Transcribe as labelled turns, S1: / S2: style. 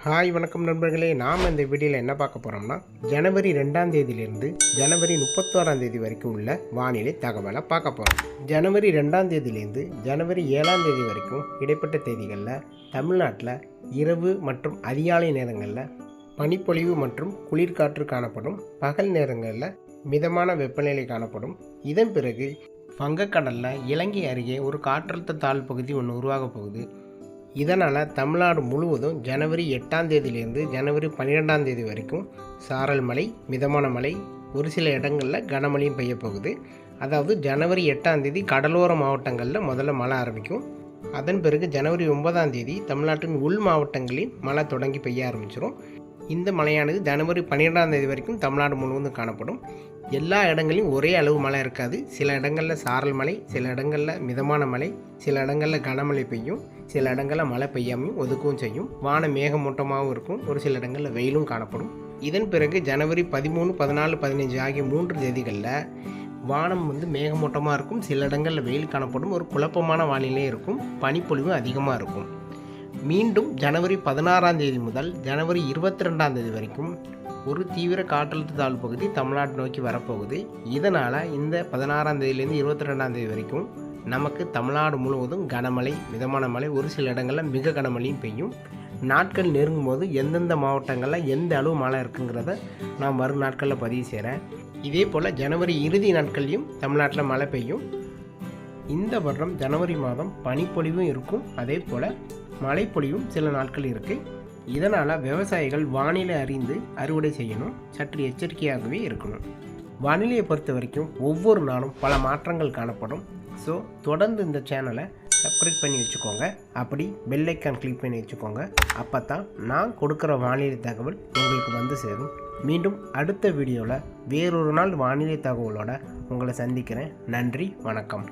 S1: Hi வணக்கம் நண்பர்களே, நாம் இந்த வீடியோவில் என்ன பார்க்க போகிறோம்னா ஜனவரி 2ஆம் தேதியிலிருந்து ஜனவரி 31ஆம் தேதி வரைக்கும் உள்ள வானிலை தகவலை பார்க்க போகிறோம். ஜனவரி 2ஆம் தேதியிலேருந்து ஜனவரி 7ஆம் தேதி வரைக்கும் இடைப்பட்ட தேதிகளில் தமிழ்நாட்டில் இரவு மற்றும் அதிகாலை நேரங்களில் பனிப்பொழிவு மற்றும் குளிர்காற்று காணப்படும். பகல் நேரங்களில் மிதமான வெப்பநிலை காணப்படும். இதன் பிறகு வங்கக்கடலில் இலங்கை அருகே ஒரு காற்றழுத்த தாழ்வு பகுதி ஒன்று உருவாக போகுது. இதனால் தமிழ்நாடு முழுவதும் ஜனவரி 8ஆம் தேதியிலேருந்து ஜனவரி 12ஆம் தேதி வரைக்கும் சாரல் மழை, மிதமான மழை, ஒரு சில இடங்களில் கனமழையும் பெய்ய போகுது. அதாவது ஜனவரி 8ஆம் தேதி கடலோர மாவட்டங்களில் முதல்ல மழை ஆரம்பிக்கும். அதன் பிறகு ஜனவரி 9ஆம் தேதி தமிழ்நாட்டின் உள் மாவட்டங்களில் மழை தொடங்கி பெய்ய ஆரம்பிச்சிடும். இந்த மழையானது ஜனவரி 12ஆம் தேதி வரைக்கும் தமிழ்நாடு முழுவதும் காணப்படும். எல்லா இடங்களையும் ஒரே அளவு மழை இருக்காது. சில இடங்களில் சாரல் மழை, சில இடங்களில் மிதமான மழை, சில இடங்களில் கனமழை பெய்யும், சில இடங்களில் மழை பெய்யாமையும் ஒதுக்கவும் செய்யும். வானம் மேகமூட்டமாகவும் இருக்கும். ஒரு சில இடங்களில் வெயிலும் காணப்படும். இதன் பிறகு ஜனவரி 13, 14, 15 ஆகிய 3 தேதிகளில் வானம் மேகமூட்டமாக இருக்கும். சில இடங்களில் வெயில் காணப்படும். ஒரு குழப்பமான வானிலை இருக்கும். பனிப்பொழிவு அதிகமாக இருக்கும். மீண்டும் ஜனவரி 16ஆம் தேதி முதல் ஜனவரி 22ஆம் தேதி வரைக்கும் ஒரு தீவிர காற்றழுத்த தாழ்வு பகுதி தமிழ்நாடு நோக்கி வரப்போகுது. இதனால் இந்த 16ஆம் தேதியிலேருந்து 22ஆம் தேதி வரைக்கும் நமக்கு தமிழ்நாடு முழுவதும் கனமழை, மிதமான மழை, ஒரு சில இடங்களில் மிக கனமழையும் பெய்யும். நாட்கள் நெருங்கும் போது எந்தெந்த மாவட்டங்களில் எந்த அளவு மழை இருக்குங்கிறத நான் வரும் நாட்களில் பதிவு செய்கிறேன். இதே போல் ஜனவரி இறுதி நாட்கள்லையும் தமிழ்நாட்டில் மழை பெய்யும். இந்த வருடம் ஜனவரி மாதம் பனிப்பொழிவும் இருக்கும். அதே போல் மழைப்பொழிவும் சில நாட்கள் இருக்குது. இதனால் விவசாயிகள் வானிலை அறிந்து அறுவடை செய்யணும். சற்று எச்சரிக்கையாகவே இருக்கணும். வானிலையை பொறுத்த வரைக்கும் ஒவ்வொரு நாளும் பல மாற்றங்கள் காணப்படும். ஸோ தொடர்ந்து இந்த சேனலை சப்ஸ்கிரைப் பண்ணி வச்சுக்கோங்க. அப்படி பெல் ஐக்கான் கிளிக் பண்ணி வச்சுக்கோங்க. அப்போ தான் நான் கொடுக்குற வானிலை தகவல் உங்களுக்கு வந்து சேரும். மீண்டும் அடுத்த வீடியோவில் வேறொரு நாள் வானிலை தகவலோடு உங்களை சந்திக்கிறேன். நன்றி, வணக்கம்.